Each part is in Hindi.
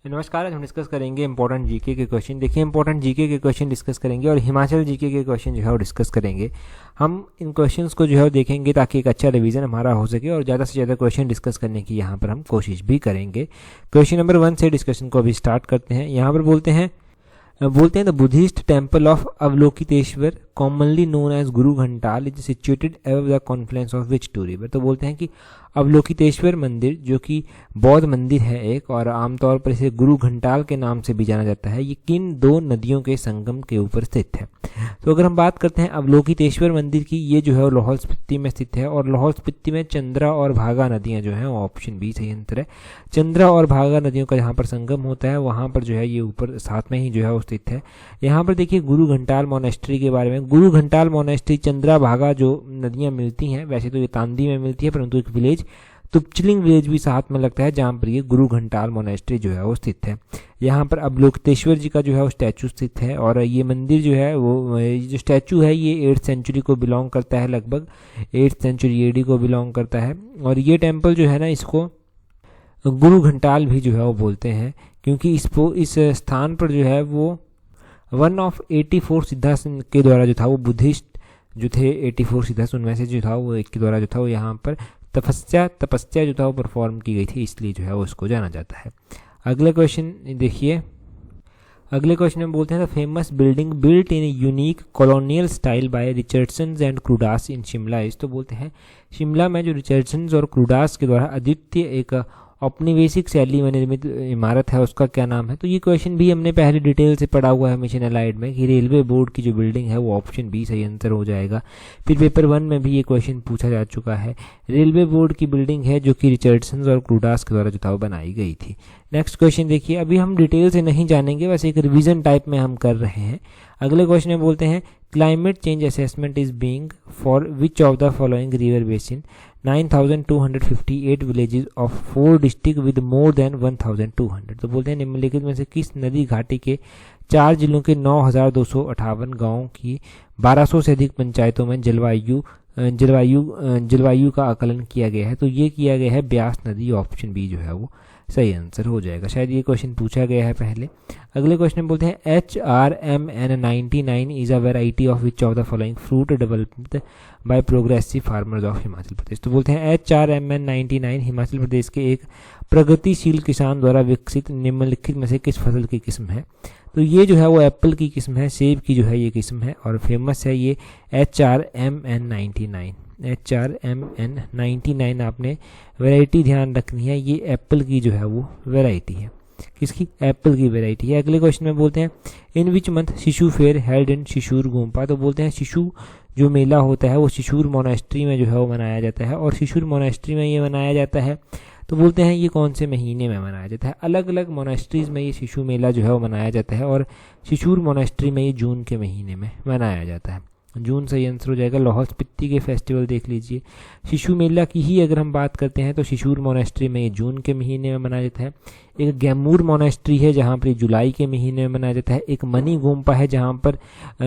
नमस्कार। आज हम डिस्कस करेंगे इंपॉर्टेंट जीके के क्वेश्चन। देखिए, इंपॉर्टेंट जीके के क्वेश्चन डिस्कस करेंगे और हिमाचल जीके के क्वेश्चन जो है वो डिस्कस करेंगे। हम इन क्वेश्चंस को जो है वो देखेंगे ताकि एक अच्छा रिवीजन हमारा हो सके और ज़्यादा से ज़्यादा क्वेश्चन डिस्कस करने की यहाँ पर हम कोशिश भी करेंगे। क्वेश्चन नंबर 1 से डिस्कशन को अभी स्टार्ट करते हैं। यहाँ पर बोलते हैं the Buddhist temple of Avalokiteshvara commonly known as Guru Ghantal is situated above the confluence of which two river. तो बोलते हैं कि अवलोकितेश्वर मंदिर जो कि बौद्ध मंदिर है एक, और आमतौर पर इसे गुरु घंटाल के नाम से भी जाना जाता है, ये किन दो नदियों के संगम के ऊपर स्थित है। तो अगर हम बात करते हैं अवलोकितेश्वर मंदिर की, ये जो है वो लाहौल स्पीति में स्थित है और लाहौल स्पीति में चंद्रा और भागा नदियां जो हैं, ऑप्शन बी सही आंसर है। चंद्रा और भागा नदियों का जहाँ पर संगम होता है वहाँ पर जो है ये ऊपर साथ में ही जो है वो स्थित है। यहाँ पर देखिए गुरु घंटाल मोनेस्ट्री के बारे में। गुरु घंटाल मोनेस्ट्री चंद्रा भागा जो नदियाँ मिलती हैं, वैसे तो ये तांदी में मिलती है, परंतु एक विलेज तुपचलिंग विलेज भी साथ में लगता है जहाँ पर ये गुरु घंटाल मोनेस्ट्री जो है वो स्थित है। यहाँ पर अवलोकितेश्वर जी का जो है वो स्टैचू स्थित है और ये मंदिर जो है वो जो स्टैचू है ये 8th सेंचुरी को बिलोंग करता है, लगभग 8th सेंचुरी एडी को बिलोंग करता है। और ये टेम्पल जो है ना, इसको गुरु घंटाल भी जो है वो बोलते हैं क्योंकि इस स्थान पर जो है वो 1 of 84 सिद्धार्थ के द्वारा जो था वो बुद्धिस्ट जो थे 84 सिद्धार्थ उनमें से जो था वो एक के द्वारा जो था वो यहाँ पर तपस्या जो था वो परफॉर्म की गई थी, इसलिए जो है वो इसको जाना जाता है। अगले क्वेश्चन देखिए। अगले क्वेश्चन में बोलते हैं the famous building built in unique colonial style by Richardson and Crudas in Shimla is. तो बोलते हैं शिमला में जो रिचर्डसन और क्रूडास के द्वारा अद्वितीय एक औपनिवेशिक शैली में निर्मित इमारत है उसका क्या नाम है। तो ये क्वेश्चन भी हमने पहले डिटेल से पढ़ा हुआ है मिशन अलाइड में कि रेलवे बोर्ड की जो बिल्डिंग है वो ऑप्शन बी सही आंसर हो जाएगा। फिर पेपर 1 में भी ये क्वेश्चन पूछा जा चुका है। रेलवे बोर्ड की बिल्डिंग है जो कि रिचर्डसन और क्रूडास के द्वारा जो था वो बनाई गई थी। नेक्स्ट क्वेश्चन देखिए। अभी हम डिटेल से नहीं जानेंगे, बस एक रिविजन टाइप में हम कर रहे हैं। अगले क्वेश्चन में बोलते हैं climate change assessment is being for which of the following river basin 9258 villages of 4 district with more than 1200। तो बोलते हैं निम्नलिखित में से किस नदी घाटी के 4 जिलों के 9258 गांवों की 1200 से अधिक पंचायतों में जलवायु का आकलन किया गया है। तो ये किया गया है ब्यास नदी, ऑप्शन बी जो है वो सही आंसर हो जाएगा। शायद ये क्वेश्चन पूछा गया है पहले। अगले क्वेश्चन में बोलते हैं HRMN99 is a variety of which of the following fruit developed by progressive farmers of Himachal Pradesh. तो बोलते हैं HRMN99 हिमाचल प्रदेश के एक प्रगतिशील किसान द्वारा विकसित निम्नलिखित में से किस फसल की किस्म है। तो ये जो है वो एप्पल की किस्म है, सेब की जो है ये किस्म है और फेमस है ये HRMN99। HRMN99 आपने वैरायटी ध्यान रखनी है, ये एप्पल की जो है वो वैरायटी है। किसकी? एप्पल की वैरायटी है। अगले क्वेश्चन में बोलते हैं इन विच मंथ शिशु फेयर हेल्ड इन शिशुर गोम्पा। तो बोलते हैं शिशु जो मेला होता है वो शिशुर मोनेस्ट्री में जो है वो मनाया जाता है और शिशुर मोनेस्ट्री में ये मनाया जाता है। तो बोलते हैं ये कौन से महीने में मनाया जाता है। अलग अलग मोनेस्ट्रीज में ये शिशु मेला जो है वो मनाया जाता है और शिशुर मोनेस्ट्री में ये जून के महीने में मनाया जाता है। जून सही आंसर हो जाएगा। लाहौल स्पीति के फेस्टिवल देख लीजिए। शिशु मेला की ही अगर हम बात करते हैं तो शिशुर मोनेस्ट्री में ये जून के महीने में मनाया जाता है। एक गैमूर मोनेस्ट्री है जहाँ पर जुलाई के महीने में मनाया जाता है। एक मनी गोम्पा है जहाँ पर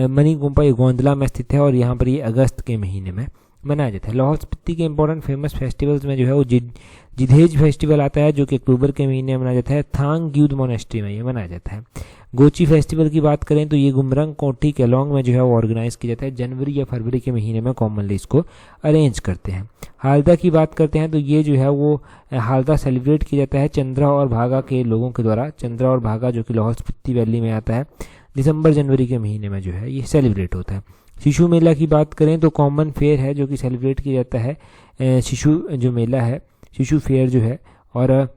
मनी गोम्पा ये गोंदला में स्थित है और यहाँ पर ये अगस्त के महीने में मनाया जाता है। लाहौल स्पीति के इंपॉर्टेंट फेमस फेस्टिवल्स में जो है वो जिधेज फेस्टिवल आता है जो कि अक्टूबर के महीने में मनाया जाता है। थांग ग्यूद मोनेस्ट्री में ये मनाया जाता है। गोची फेस्टिवल की बात करें तो ये गुमरंग कोठी केलोंग में जो है वो ऑर्गेनाइज किया जाता है। जनवरी या फरवरी के महीने में कॉमनली इसको अरेंज करते हैं। हालदा की बात करते हैं तो ये जो है वो हालदा सेलिब्रेट किया जाता है चंद्रा और भागा के लोगों के द्वारा। चंद्रा और भागा जो कि लाहौल स्पीति वैली में आता है, दिसंबर जनवरी के महीने में जो है ये सेलिब्रेट होता है। शिशु मेला की बात करें तो कॉमन फेयर है जो कि सेलिब्रेट किया जाता है। शिशु जो मेला है, शिशु फेयर जो है, और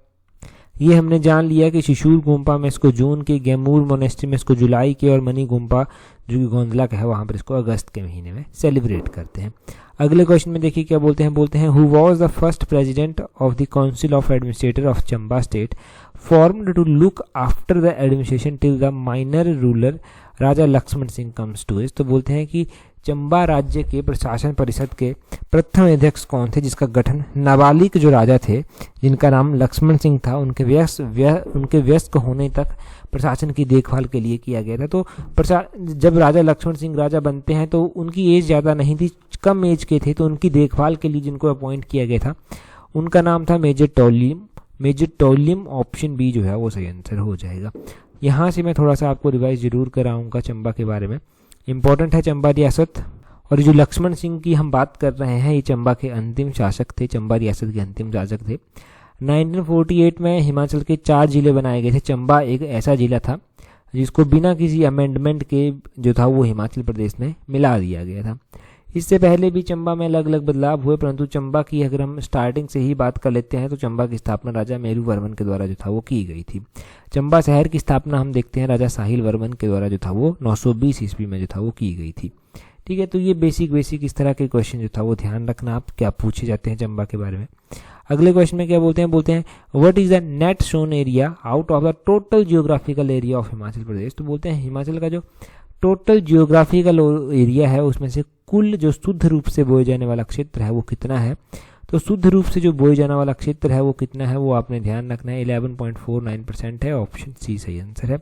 ये हमने जान लिया कि शिशुर गोम्पा में इसको जून के, गैमूर मोनेस्ट्री में इसको जुलाई के और मनी गोम्पा जो कि गोंदला का है वहाँ पर इसको अगस्त के महीने में सेलिब्रेट करते हैं। अगले क्वेश्चन में देखिए क्या बोलते हैं who was the first president of the council of administrator of Chamba state formed to look after the administration till the minor ruler Raja Lakshman Singh comes to his. तो बोलते हैं कि चंबा राज्य के प्रशासन परिषद के प्रथम अध्यक्ष कौन थे जिसका गठन नाबालिग जो राजा थे जिनका नाम लक्ष्मण सिंह था उनके व्यस्क होने तक प्रशासन की देखभाल के लिए किया गया था। तो जब राजा लक्ष्मण सिंह राजा बनते हैं तो उनकी एज ज़्यादा नहीं थी, कम एज के थे, तो उनकी देखभाल के लिए जिनको अपॉइंट किया गया था उनका नाम था मेजर मेजिटोलियम ऑप्शन बी जो है वो सही आंसर हो जाएगा। यहाँ से मैं थोड़ा सा आपको रिवाइज जरूर कराऊंगा चंबा के बारे में, इंपॉर्टेंट है चंबा रियासत। और जो लक्ष्मण सिंह की हम बात कर रहे हैं, ये चंबा के अंतिम शासक थे, चंबा रियासत के अंतिम शासक थे। 1948 में हिमाचल के 4 जिले बनाए गए थे। चंबा एक ऐसा जिला था जिसको बिना किसी अमेंडमेंट के जो था वो हिमाचल प्रदेश में मिला दिया गया था। इससे पहले भी चंबा में अलग अलग बदलाव हुए, परंतु चंबा की अगर हम स्टार्टिंग से ही बात कर लेते हैं तो चंबा की स्थापना राजा मेरू वर्मन के द्वारा जो था वो की गई थी। चंबा शहर की स्थापना हम देखते हैं राजा साहिल वर्मन के द्वारा जो था वो 920 ईस्वी में जो था वो की गई थी। ठीक है, तो ये बेसिक इस तरह के क्वेश्चन जो था वो ध्यान रखना आप क्या पूछे जाते हैं चंबा के बारे में। अगले क्वेश्चन में क्या बोलते हैं what is the net sown area out of the total geographical area of Himachal Pradesh. तो बोलते हैं हिमाचल का जो टोटल जियोग्राफिकल एरिया है उसमें से कुल जो शुद्ध रूप से बोए जाने वाला क्षेत्र है वो कितना है। तो शुद्ध रूप से जो बोए जाने वाला क्षेत्र है वो कितना है वो आपने ध्यान रखना है, 11.49% है, ऑप्शन सी सही आंसर है।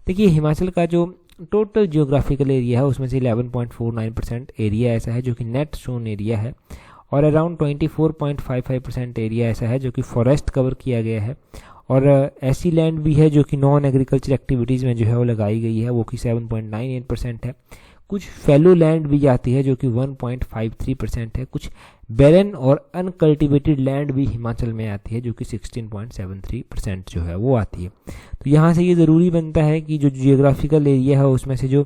देखिए हिमाचल का जो टोटल जियोग्राफिकल एरिया है उसमें से 11.49% एरिया ऐसा है जो कि नेट सोन एरिया है, और अराउंड 24.55% एरिया ऐसा है जो कि फॉरेस्ट कवर किया गया है, और ऐसी लैंड भी है जो कि नॉन एग्रीकल्चर एक्टिविटीज़ में जो है वो लगाई गई है, वो कि 7.98% है। कुछ फैलो लैंड भी आती है जो कि 1.53% है। कुछ बैरन और अनकल्टिवेटेड लैंड भी हिमाचल में आती है जो कि 16.73% जो है वो आती है। तो यहाँ से ये ज़रूरी बनता है कि जो जियोग्राफिकल एरिया है उसमें से जो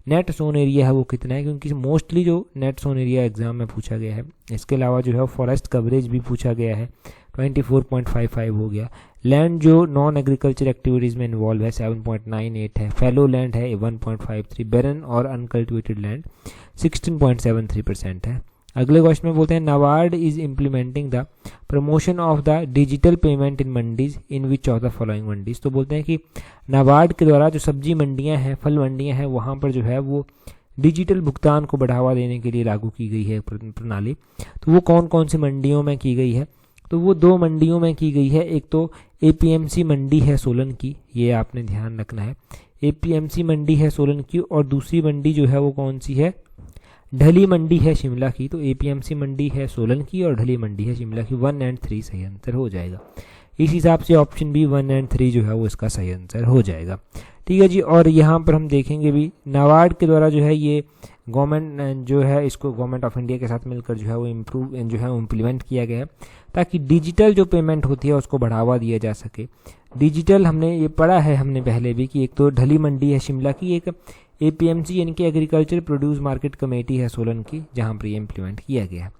नेट सोन एरिया है वो कितना है, क्योंकि मोस्टली जो नेट सोन एरिया एग्जाम में पूछा गया है। इसके अलावा जो है फॉरेस्ट कवरेज भी पूछा गया है, 24.55 हो गया। लैंड जो नॉन एग्रीकल्चर एक्टिविटीज़ में इन्वॉल्व है 7.98 है। फैलो लैंड है 1.53, बैरन और अनकल्टिवेटेड लैंड 16.73% है। अगले क्वेश्चन में बोलते हैं NABARD is implementing the promotion of the digital payment in mandis in which of the following mandis. तो बोलते हैं कि नाबार्ड के द्वारा जो सब्जी मंडियां हैं, फल मंडियां हैं, वहाँ पर जो है वो डिजिटल भुगतान को बढ़ावा देने के लिए लागू की गई है प्रणाली। तो वो कौन कौन सी मंडियों में की गई है, तो वो 2 मंडियों में की गई है। एक तो APMC मंडी है सोलन की, ये आपने ध्यान रखना है, APMC मंडी है सोलन की, और दूसरी मंडी जो है वो कौन सी है, ढली मंडी है शिमला की। तो APMC मंडी है सोलन की और ढली मंडी है शिमला की। 1 और 3 सही आंसर हो जाएगा। इस हिसाब से ऑप्शन बी 1 और 3 जो है वो इसका सही आंसर हो जाएगा। ठीक है जी, और यहाँ पर हम देखेंगे भी नाबार्ड के द्वारा जो है ये गवर्नमेंट जो है इसको गवर्नमेंट ऑफ इंडिया के साथ मिलकर जो है वो इम्प्लीमेंट किया गया है ताकि डिजिटल जो पेमेंट होती है उसको बढ़ावा दिया जा सके। डिजिटल हमने ये पढ़ा है हमने पहले भी कि एक तो ढली मंडी है शिमला की, एक APMC यानी कि एग्रीकल्चर प्रोड्यूस मार्केट कमेटी है सोलन की, जहाँ पर ये इम्प्लीमेंट किया गया है।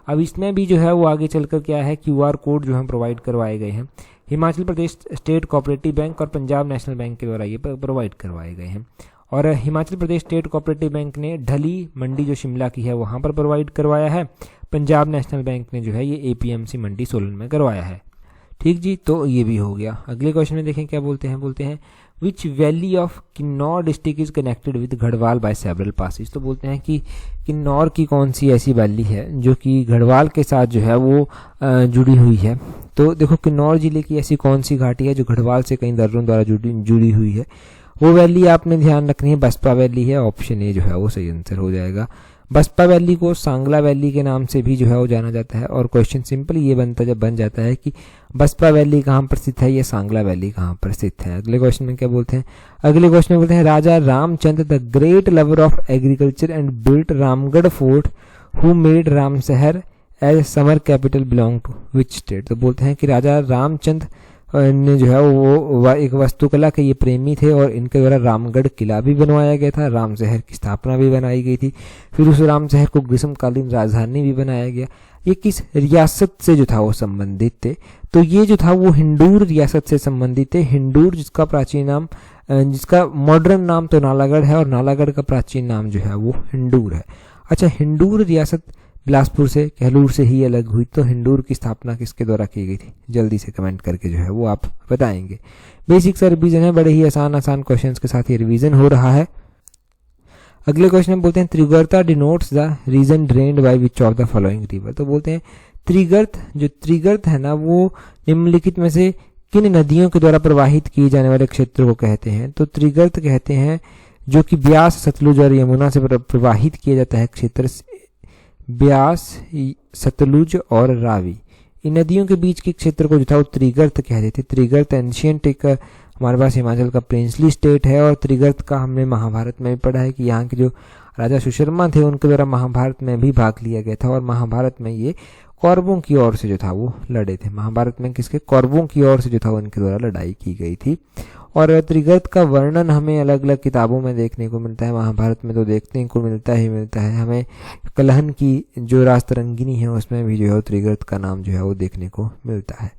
अब इसमें भी जो है वो आगे चलकर क्या है, QR कोड जो है प्रोवाइड करवाए गए हैं। Himachal Pradesh state cooperative bank और पंजाब नेशनल बैंक के द्वारा ये प्रोवाइड करवाए गए हैं। और Himachal Pradesh state cooperative bank ने ढली मंडी जो शिमला की है वहाँ पर प्रोवाइड करवाया है। पंजाब नेशनल बैंक ने जो है ये APMC मंडी सोलन में करवाया है। ठीक जी, तो ये भी हो गया। अगले क्वेश्चन में देखें क्या बोलते हैं विच valley of Kinnaur district is connected with Garhwal by several passes. तो बोलते हैं कि किन्नौर की कौन सी ऐसी वैली है जो कि गढ़वाल के साथ जो है वो जुड़ी हुई है। तो देखो किन्नौर जिले की ऐसी कौन सी घाटी है जो गढ़वाल से कई दर्रों द्वारा जुड़ी हुई है, वो वैली आपने ध्यान रखनी है, बसपा वैली है। ऑप्शन ए जो है वो सही आंसर हो जाएगा। बसपा वैली को सांगला वैली के नाम से भी जो है वो जाना जाता है। और क्वेश्चन सिंपल ये बन जाता है कि बसपा वैली कहाँ पर स्थित है, ये सांगला वैली कहाँ पर स्थित है। अगले क्वेश्चन में क्या बोलते हैं, अगले क्वेश्चन में बोलते हैं Raja Ramchandra the great lover of agriculture and built Ramgarh fort who made Ramshahar as summer capital belong to which state. तो बोलते हैं कि राजा रामचंद्र ने जो है वो एक वास्तुकला के ये प्रेमी थे और इनके द्वारा रामगढ़ किला भी बनवाया गया था, राम शहर की स्थापना भी बनाई गई थी, फिर उस राम शहर को ग्रीष्मकालीन राजधानी भी बनाया गया। ये किस रियासत से जो था वो संबंधित थे, तो ये जो था वो हिंडूर रियासत से संबंधित थे। हिंडूर जिसका प्राचीन नाम जिसका मॉडर्न नाम तो नालागढ़ है और नालागढ़ का प्राचीन नाम जो है वो हिंडूर है। अच्छा, हिंडूर रियासत बिलासपुर से कहलूर से ही अलग हुई, तो हिंडूर की स्थापना किसके द्वारा की गई थी, जल्दी से कमेंट करके जो है वो आप बताएंगे। बेसिक सा रिवीजन है, बड़े ही आसान क्वेश्चंस के साथ ये रिवीजन हो रहा है। अगले क्वेश्चन में बोलते हैं Trigarta denotes the region drained by which of the following river. तो बोलते हैं त्रिगर्त है ना, वो निम्नलिखित में से किन नदियों के द्वारा प्रवाहित किए जाने वाले क्षेत्र को कहते हैं। तो त्रिगर्त कहते हैं जो कि ब्यास, सतलुज और यमुना से प्रवाहित किया जाता है क्षेत्र, ब्यास, सतलुज और रावी, इन नदियों के बीच के क्षेत्र को जो था वो त्रिगर्त कहते थे। त्रिगर्त एंशियंट एक हमारे पास हिमाचल का प्रिंसली स्टेट है, और त्रिगर्त का हमने महाभारत में भी पढ़ा है कि यहाँ के जो राजा सुशर्मा थे उनके द्वारा महाभारत में भी भाग लिया गया था, और महाभारत में ये कौरवों की ओर से जो था वो लड़े थे। महाभारत में किसके? कौरवों की ओर से जो था उनके द्वारा लड़ाई की गई थी। और त्रिगर्त का वर्णन हमें अलग अलग किताबों में देखने को मिलता है। महाभारत में तो देखने को मिलता है। हमें कलहन की जो राजतरंगिनी है उसमें भी जो है त्रिगर्त का नाम जो है वो देखने को मिलता है।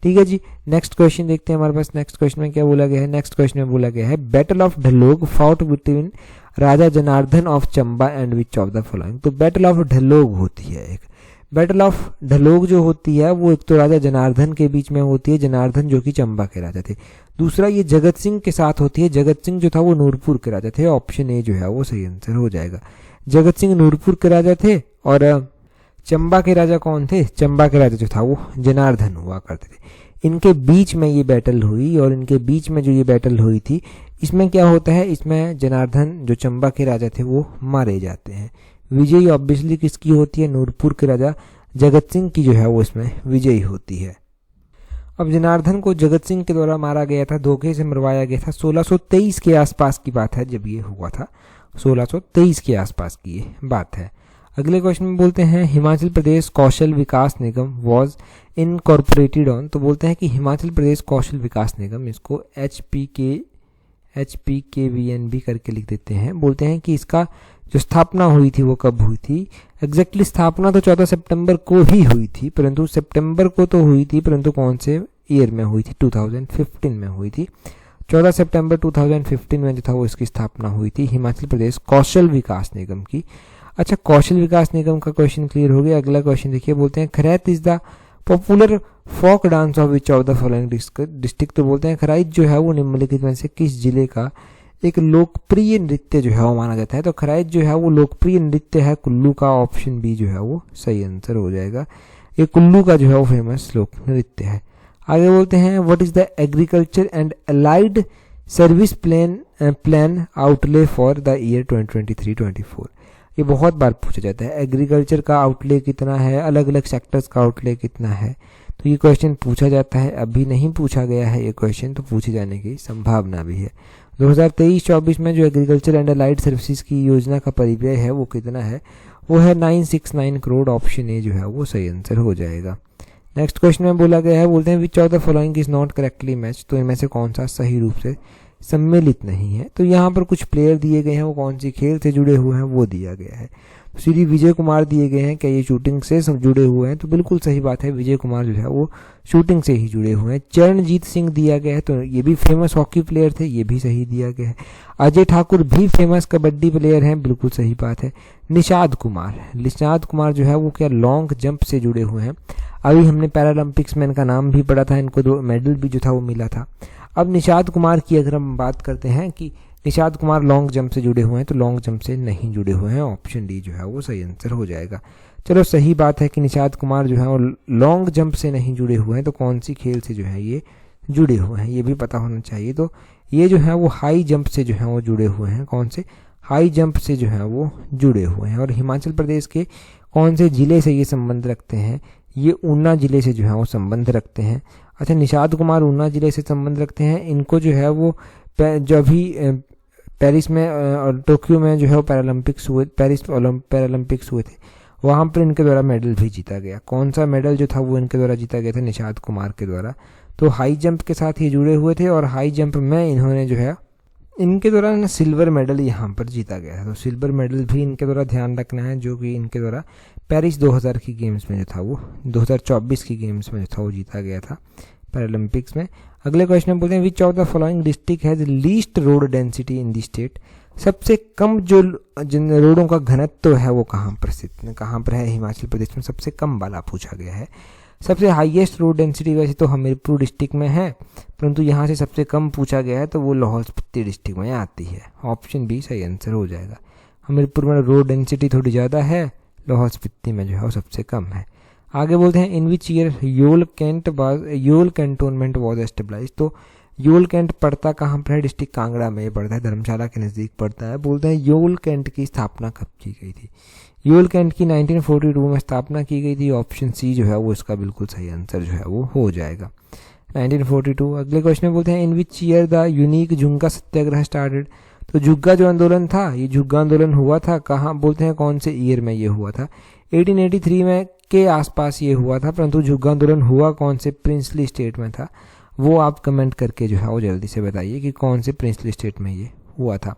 ठीक है जी, नेक्स्ट क्वेश्चन देखते हैं हमारे पास। नेक्स्ट क्वेश्चन में क्या बोला गया है? नेक्स्ट क्वेश्चन में बोला गया है battle of Dhalog fought between Raja Janardan of Chamba and which of the following. तो बैटल ऑफ ढलोग होती है एक। बैटल ऑफ ढलोग जो होती है वो एक तो राजा जनार्दन के बीच में होती है, जनार्दन जो कि चंबा के राजा थे। दूसरा ये जगत सिंह के साथ होती है। जगत सिंह जो था वो नूरपुर के राजा थे। ऑप्शन ए जो है वो सही आंसर हो जाएगा। जगत सिंह नूरपुर के राजा थे, और चंबा के राजा कौन थे? चंबा के राजा जो था वो जनार्दन हुआ करते थे। इनके बीच में ये बैटल हुई, और इनके बीच में जो ये बैटल हुई थी इसमें क्या होता है, इसमें जनार्दन जो चंबा के राजा थे वो मारे जाते हैं। विजयी ऑब्वियसली किसकी होती है? नूरपुर के राजा जगत सिंह की जो है वो इसमें विजयी होती है। अब जनार्दन को जगत सिंह के द्वारा मारा गया था, धोखे से मरवाया गया था। 1623 के आसपास की बात है जब ये हुआ था। 1623 के आसपास की ये बात है। अगले क्वेश्चन में बोलते हैं हिमाचल प्रदेश कौशल विकास निगम वॉज इनकॉर्पोरेटेड ऑन। तो बोलते हैं कि हिमाचल प्रदेश कौशल विकास निगम, इसको HPKVN भी करके लिख देते हैं। बोलते हैं कि इसका जो स्थापना हुई थी वो कब हुई थी? एग्जैक्टली स्थापना तो 14 सितंबर को ही हुई थी, परंतु सितंबर को तो हुई थी, परंतु कौन से ईयर में हुई थी? 2015 में हुई थी। 14 सितंबर 2015 में जो था वो इसकी स्थापना हुई थी, हिमाचल प्रदेश कौशल विकास निगम की। अच्छा, कौशल विकास निगम का क्वेश्चन क्लियर हो गया। अगला क्वेश्चन देखिए, बोलते हैं Kharait is the popular folk dance of which of the following district. तो बोलते हैं खराइच जो है वो निम्नलिखित में से किस जिले का एक लोकप्रिय नृत्य जो है वो माना जाता है? तो खराइच जो है वो लोकप्रिय नृत्य है कुल्लू का। ऑप्शन बी जो है वो सही आंसर हो जाएगा। ये कुल्लू का जो है वो फेमस लोक नृत्य है। आगे बोलते हैं what is the agriculture and allied service plan outlay for the year 2023-24। ये बहुत बार पूछा जाता है, एग्रीकल्चर का आउटले कितना है, अलग अलग सेक्टर्स का आउटले कितना है। तो ये क्वेश्चन पूछा जाता है, अभी नहीं पूछा गया है ये क्वेश्चन, तो पूछे जाने की संभावना भी है। 2023-24 में जो एग्रीकल्चर एंड अलाइड सर्विसेज की योजना का परिव्यय है वो कितना है? वो है 969 करोड़। ऑप्शन ए जो है वो सही आंसर हो जाएगा। नेक्स्ट क्वेश्चन में बोला गया है, बोलते हैं which of the following is not correctly match. तो इनमें से कौन सा सही रूप से सम्मिलित नहीं है? तो यहाँ पर कुछ प्लेयर दिए गए हैं, वो कौन सी खेल से जुड़े हुए हैं वो दिया गया है। श्री विजय कुमार दिए गए हैं, क्या ये शूटिंग से सब जुड़े हुए हैं? तो बिल्कुल सही बात है, विजय कुमार जो है वो शूटिंग से ही जुड़े हुए हैं। चरणजीत सिंह दिया गया है, तो ये भी फेमस हॉकी प्लेयर थे, ये भी सही दिया गया है। अजय ठाकुर भी फेमस कबड्डी प्लेयर हैं, बिल्कुल सही बात है। निषाद कुमार जो है वो क्या लॉन्ग जंप से जुड़े हुए हैं। अभी हमने पैरालंपिक्स में इनका नाम भी पढ़ा था, इनको 2 मेडल भी जो था वो मिला था। अब निषाद कुमार की अगर हम बात करते हैं कि निषाद कुमार लॉन्ग जंप से जुड़े हुए हैं, तो लॉन्ग जंप से नहीं जुड़े हुए हैं। ऑप्शन डी जो है वो सही आंसर हो जाएगा। चलो सही बात है कि निषाद कुमार जो है वो लॉन्ग जंप से नहीं जुड़े हुए हैं, तो कौन सी खेल से जो है ये जुड़े हुए हैं ये भी पता होना चाहिए। तो ये जो है वो हाई जंप से जो है वो जुड़े हुए हैं। कौन से? हाई जंप से जो है वो जुड़े हुए हैं। और हिमाचल प्रदेश के कौन से जिले से ये संबंध रखते हैं? ये ऊना जिले से जो है वो संबंध रखते हैं। अच्छा, निषाद कुमार ऊना जिले से संबंध रखते हैं। इनको जो है वो जो अभी पेरिस में और टोक्यो में जो है वो पैरालंपिक्स हुए थे, वहाँ पर इनके द्वारा मेडल भी जीता गया। कौन सा मेडल जो था वो इनके द्वारा जीता गया था? निषाद कुमार के द्वारा। तो हाई जंप के साथ ये जुड़े हुए थे, और हाई जंप में इन्होंने जो है इनके द्वारा सिल्वर मेडल यहाँ पर जीता गया था। तो सिल्वर मेडल भी इनके द्वारा ध्यान रखना है, जो कि इनके द्वारा पेरिस 2000 की गेम्स में जो था वो 2024 की गेम्स में जो था वो जीता गया था पैरालंपिक्स में। अगले क्वेश्चन में बोलते हैं which of the following district has least road density in the state. सबसे कम जो जिन रोडों का घनत्व है वो कहाँ पर है? हिमाचल प्रदेश में सबसे कम वाला पूछा गया है। सबसे हाईएस्ट रोड डेंसिटी वैसे तो हमीरपुर डिस्ट्रिक्ट में है, परंतु यहाँ से सबसे कम पूछा गया है तो वो लाहौल स्पीति डिस्ट्रिक्ट में आती है। ऑप्शन बी सही आंसर हो जाएगा। हमीरपुर में रोड डेंसिटी थोड़ी ज़्यादा है, लाहौल स्पीति में जो है वो सबसे कम है। आगे बोलते हैं in which year Yol cantonment was established. तो योल कैंट पड़ता कहाँ पर है? डिस्ट्रिक्ट कांगड़ा में ये पड़ता है, धर्मशाला के नज़दीक पड़ता है। बोलते हैं योल कैंट की स्थापना कब की गई थी? योल कैंट की 1942 में स्थापना की गई थी। ऑप्शन सी जो है वो इसका बिल्कुल सही आंसर जो है वो हो जाएगा, 1942। अगले क्वेश्चन में बोलते हैं in which year the unique Jhugga Satyagraha started? तो झुग्गा जो आंदोलन था, ये झुग्गा आंदोलन हुआ था कहाँ? बोलते हैं कौन से ईयर में ये हुआ था? 1883 में के आसपास ये हुआ था, परंतु झुग्गा आंदोलन हुआ कौन से प्रिंसली स्टेट में था? वो आप कमेंट करके जो है वो जल्दी से बताइए कि कौन से प्रिंसली स्टेट में ये हुआ था।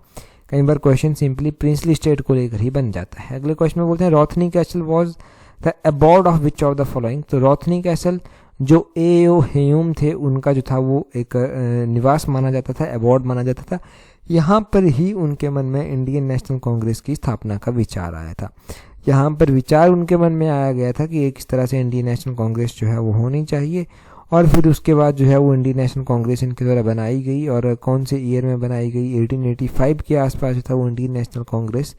कई बार क्वेश्चन सिंपली प्रिंसली स्टेट को लेकर ही बन जाता है। अगले क्वेश्चन में बोलते हैं Rothney castle was the abode of which of the following? तो रोथनी कैसल जो एओ हेयूम थे उनका जो था वो एक निवास माना जाता था, अबॉर्ड माना जाता था। यहाँ पर ही उनके मन में इंडियन नेशनल कांग्रेस की स्थापना का विचार आया था। यहाँ पर विचार उनके मन में आया गया था कि एक इस तरह से इंडियन नेशनल कांग्रेस जो है वो होनी चाहिए, और फिर उसके बाद जो है वो इंडियन नेशनल कांग्रेस इनके द्वारा बनाई गई। और कौन से ईयर में बनाई गई? 1885 के आसपास जो था वो इंडियन नेशनल कांग्रेस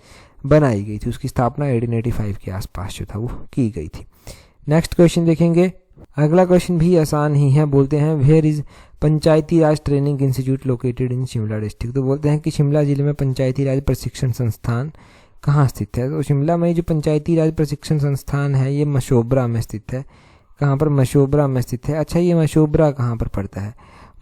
बनाई गई थी। उसकी स्थापना 1885 के आसपास जो था वो की गई थी। नेक्स्ट क्वेश्चन देखेंगे। अगला क्वेश्चन भी आसान ही है। बोलते हैं where is Panchayati Raj training institute located in Shimla district? तो बोलते हैं कि शिमला जिले में पंचायती राज प्रशिक्षण संस्थान कहाँ स्थित है? तो शिमला में जो पंचायती राज प्रशिक्षण संस्थान है ये मशोबरा में स्थित है। कहाँ पर? मशोबरा में स्थित है। अच्छा, ये मशोबरा कहाँ पर पड़ता है?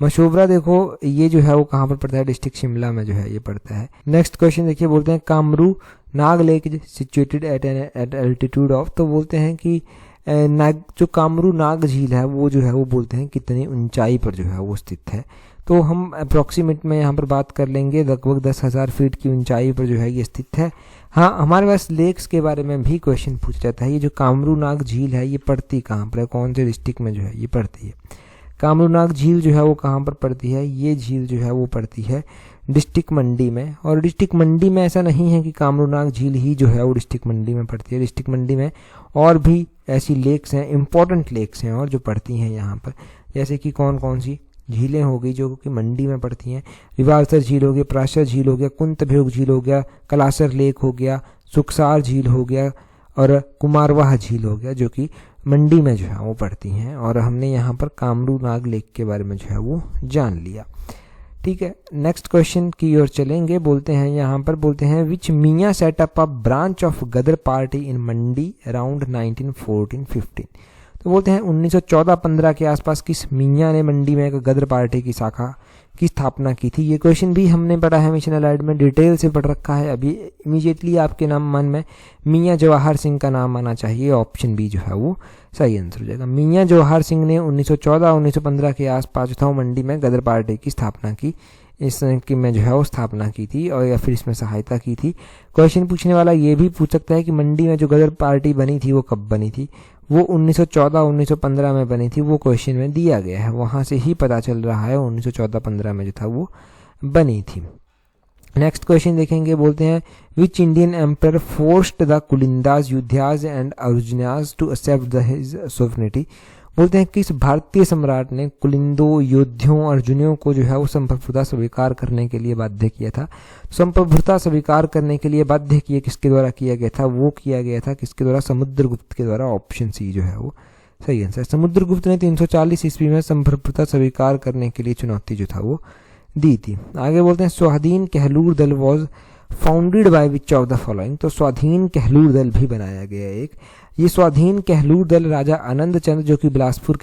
मशोबरा देखो ये जो है वो कहाँ पर पड़ता है? डिस्ट्रिक्ट शिमला में जो है ये पड़ता है। नेक्स्ट क्वेश्चन देखिए, बोलते हैं Kamru Nag lake situated at altitude of? तो बोलते हैं कि जो कामरू नाग झील है वो जो है वो बोलते हैं कितनी ऊंचाई पर जो है वो स्थित है? तो हम अप्रॉक्सीमेट में यहाँ पर बात कर लेंगे, लगभग 10,000 फीट की ऊंचाई पर जो है ये स्थित है। हाँ, हमारे पास लेक्स के बारे में भी क्वेश्चन पूछ जाता है। ये जो कामरू नाग झील है ये पड़ती कहाँ पर है? कौन से डिस्ट्रिक्ट में जो है ये पड़ती है? कामरू नाग झील जो है वो कहाँ पर पड़ती है? ये झील जो है वो पड़ती है डिस्ट्रिक्ट मंडी में। और डिस्ट्रिक्ट मंडी में ऐसा नहीं है कि कामरू नाग झील ही जो है वो डिस्ट्रिक्ट मंडी में पड़ती है। डिस्ट्रिक्ट मंडी में और भी ऐसी लेक्स हैं, इंपॉर्टेंट लेक्स हैं और जो पड़ती हैं यहाँ पर, जैसे कि कौन कौन सी झीलें हो गई जो कि मंडी में पड़ती हैं? रिवालसर झील हो गया, प्राशर झील हो गया, कुंतभ्योग झील हो गया, कलासर लेक हो गया, सुखसार झील हो गया और कुमारवाह झील हो गया, जो कि मंडी में जो है वो पड़ती हैं। और हमने यहाँ पर कामरू नाग लेक के बारे में जो है वो जान लिया। ठीक है, नेक्स्ट क्वेश्चन की ओर चलेंगे। बोलते हैं यहाँ पर, बोलते हैं which Mian set up a branch of Ghadar party in Mandi around 1914-15? तो बोलते हैं 1914-15 के आसपास किस मियाँ ने मंडी में एक गदर पार्टी की शाखा की स्थापना की थी? ये क्वेश्चन भी हमने पढ़ा है मिशन अलाइड में, डिटेल से पढ़ रखा है। अभी इमीडिएटली आपके नाम मन में मियाँ जवाहर सिंह का नाम आना चाहिए। ऑप्शन बी जो है वो सही आंसर हो जाएगा। मियाँ जवाहर सिंह ने 1914-1915 के आसपास जो था वो मंडी में गदर पार्टी की स्थापना की, इसकी में जो है वो स्थापना की थी और या फिर इसमें सहायता की थी। क्वेश्चन पूछने वाला ये भी पूछ सकता है कि मंडी में जो गदर पार्टी बनी थी वो कब बनी थी? वो 1914-1915 में बनी थी, वो क्वेश्चन में दिया गया है, वहाँ से ही पता चल रहा है 1914-15 में जो था वो बनी थी। नेक्स्ट क्वेश्चन देखेंगे। बोलते हैं which Indian emperor forced the Kulindas Yaudheyas and Arjunas to accept his sovereignty? बोलते हैं किस भारतीय सम्राट ने कुलिंदों, योद्धियों, अर्जुनियों को जो है वो संप्रभुता स्वीकार करने के लिए बाध्य किया था? संप्रभुता स्वीकार करने के लिए बाध्य किया किसके द्वारा किया गया था? वो किया गया था किसके द्वारा? समुद्रगुप्त के द्वारा। ऑप्शन सी जो है वो सही आंसर। समुद्रगुप्त ने 340 ईस्वी में संप्रभुता स्वीकार करने के लिए चुनौती जो था वो दी थी। आगे बोलते हैं स्वाधीन कहलूर दल was founded by which of the following? तो स्वाधीन कहलूर दल भी बनाया गया एक। ये स्वाधीन कहलूर दल राजा आनंद चंद जो कि बिलासपुर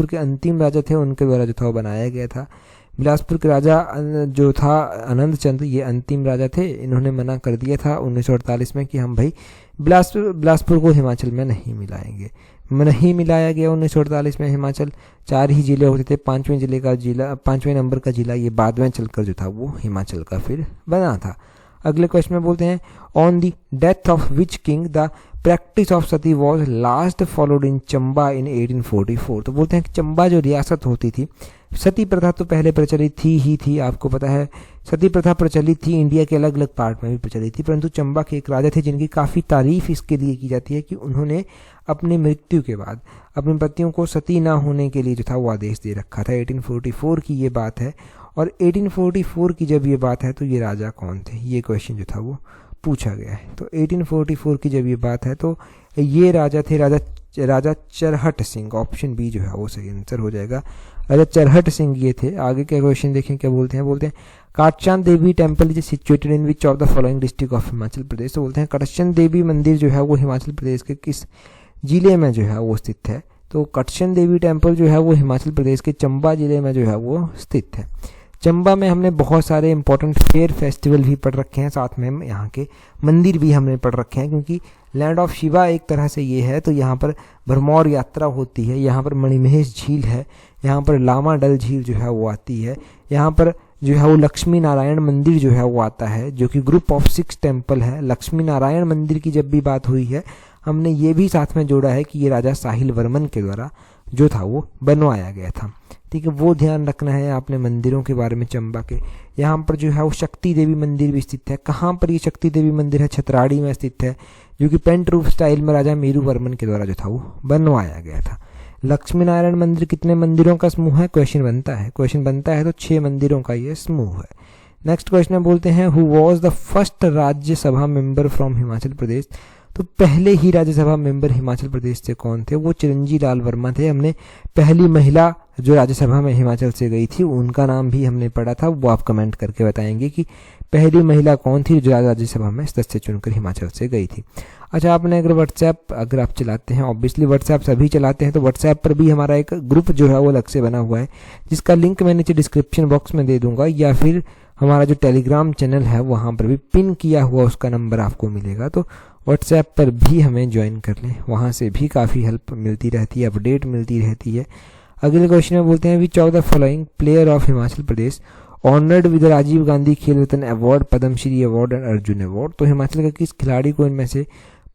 के अंतिम राजा थे उनके द्वारा जो था वो बनाया गया था। बिलासपुर के राजा जो था आनंद चंद, ये अंतिम राजा थे। इन्होंने मना कर दिया था 1948 में कि हम भाई बिलासपुर को हिमाचल में नहीं मिलाएंगे। नहीं मिलाया गया 1948 में हिमाचल। 4 ही जिले होते थे, 5वें नंबर का जिला ये बाद में चलकर जो था वो हिमाचल का फिर बना था। अगले क्वेश्चन में बोलते हैं on the death of which king the practice of sati was last followed in Chamba in 1844? तो बोलते हैं कि चंबा जो रियासत होती थी, सती प्रथा तो पहले प्रचलित थी, आपको पता है सती प्रथा प्रचलित थी, इंडिया के अलग अलग पार्ट में भी प्रचलित थी, परंतु चंबा के एक राजा थे जिनकी काफ़ी तारीफ इसके लिए की जाती है कि उन्होंने अपनी मृत्यु के बाद अपने पतियों को सती ना होने के लिए जो था वो आदेश दे रखा था। 1844 की ये बात है और 1844 की जब ये बात है तो ये राजा कौन थे? ये क्वेश्चन जो था वो पूछा गया है। तो 1844 की जब ये बात है तो ये राजा थे राजा राजा चरहट सिंह, ऑप्शन बी जो है वो सही आंसर हो जाएगा। राजा चरहट सिंह ये थे। आगे के क्वेश्चन देखें क्या बोलते हैं Katchand Devi temple is situated in which of the following district of Himachal Pradesh. तो बोलते हैं काटचांद देवी मंदिर जो है वो हिमाचल प्रदेश के किस जिले में जो है वो स्थित है। तो काटचांद देवी टेम्पल जो है वो हिमाचल प्रदेश के चंबा जिले में जो है वो स्थित है। चंबा में हमने बहुत सारे इंपॉर्टेंट फेयर फेस्टिवल भी पढ़ रखे हैं, साथ में यहाँ के मंदिर भी हमने पढ़ रखे हैं, क्योंकि लैंड ऑफ शिवा एक तरह से ये है। तो यहाँ पर भरमौर यात्रा होती है, यहाँ पर मणिमहेश झील है, यहाँ पर लामा डल झील जो है वो आती है, यहाँ पर जो है वो लक्ष्मी नारायण मंदिर जो है वो आता है, जो कि ग्रुप ऑफ 6 टेम्पल है। लक्ष्मी नारायण मंदिर की जब भी बात हुई है हमने ये भी साथ में जोड़ा है कि ये राजा साहिल वर्मन के द्वारा जो था वो बनवाया गया था। ठीक है, वो ध्यान रखना है आपने मंदिरों के बारे में। चंबा के यहाँ पर जो है वो शक्ति देवी मंदिर भी स्थित है। कहाँ पर ये शक्ति देवी मंदिर है? छतराड़ी में स्थित है, जो कि पेंट रूफ स्टाइल में राजा मेरू वर्मन के द्वारा जो था वो बनवाया गया था। लक्ष्मी नारायण मंदिर कितने मंदिरों का समूह है? क्वेश्चन बनता है तो 6 मंदिरों का ये समूह है। नेक्स्ट क्वेश्चन में बोलते हैं who was the first Rajya Sabha member from Himachal Pradesh. तो पहले ही राज्यसभा मेंबर हिमाचल प्रदेश से कौन थे? वो चिरंजी लाल वर्मा थे। हमने पहली महिला जो राज्यसभा में हिमाचल से गई थी उनका नाम भी हमने पढ़ा था, वो आप कमेंट करके बताएंगे कि पहली महिला कौन थी जो राज्यसभा में सदस्य चुनकर हिमाचल से गई थी। अच्छा, आपने अगर व्हाट्सएप अगर आप चलाते हैं, ऑब्वियसली व्हाट्सएप सभी चलाते हैं, तो व्हाट्सएप पर भी हमारा एक ग्रुप जो है वो अलग से बना हुआ है, जिसका लिंक मैं नीचे डिस्क्रिप्शन बॉक्स में दे दूंगा, या फिर हमारा जो टेलीग्राम चैनल है वहाँ पर भी पिन किया हुआ उसका नंबर आपको मिलेगा। तो व्हाट्सएप पर भी हमें ज्वाइन कर लें, वहाँ से भी काफ़ी हेल्प मिलती रहती है, अपडेट मिलती रहती है। अगले क्वेश्चन में बोलते हैं which of the following player of Himachal Pradesh honoured with Rajiv Gandhi Khel Ratna award, Padmashri award और अर्जुन अवार्ड। तो हिमाचल का किस खिलाड़ी को इनमें से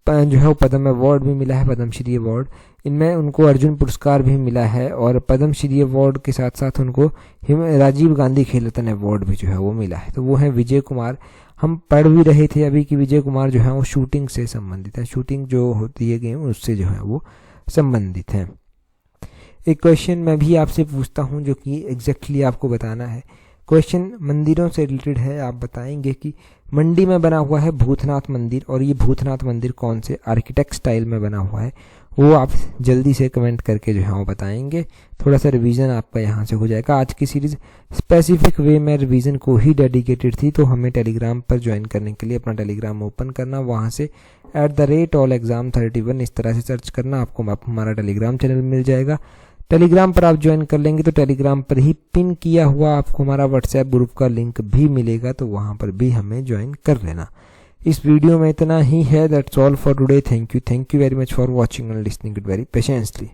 जो है वो पद्म अवार्ड भी मिला है, पद्मश्री अवार्ड, इनमें उनको अर्जुन पुरस्कार भी मिला है, और पद्मश्री अवार्ड के साथ साथ उनको राजीव गांधी खेल रत्न अवार्ड भी जो है वो मिला है। तो वो है विजय कुमार। हम पढ़ भी रहे थे अभी कि विजय कुमार जो है वो शूटिंग से संबंधित है, शूटिंग जो होती है गेम उससे जो है वो संबंधित है। एक क्वेश्चन मैं भी आपसे पूछता हूँ जो कि एग्जैक्टली आपको बताना है। क्वेश्चन मंदिरों से रिलेटेड है। आप बताएंगे कि मंडी में बना हुआ है भूतनाथ मंदिर, और ये भूतनाथ मंदिर कौन से आर्किटेक्ट स्टाइल में बना हुआ है, वो आप जल्दी से कमेंट करके जो है वो बताएंगे। थोड़ा सा रिवीजन आपका यहाँ से हो जाएगा। आज की सीरीज़ स्पेसिफिक वे में रिवीजन को ही डेडिकेटेड थी, तो हमें टेलीग्राम पर ज्वाइन करने के लिए अपना टेलीग्राम ओपन करना, वहाँ से @allexam31 इस तरह से सर्च करना, आपको हमारा टेलीग्राम चैनल मिल जाएगा। टेलीग्राम पर आप ज्वाइन कर लेंगे तो टेलीग्राम पर ही पिन किया हुआ आपको हमारा व्हाट्सएप ग्रुप का लिंक भी मिलेगा, तो वहाँ पर भी हमें ज्वाइन कर लेना। इस वीडियो में इतना ही है। That's all for today. Thank you very much for watching and listening it very patiently.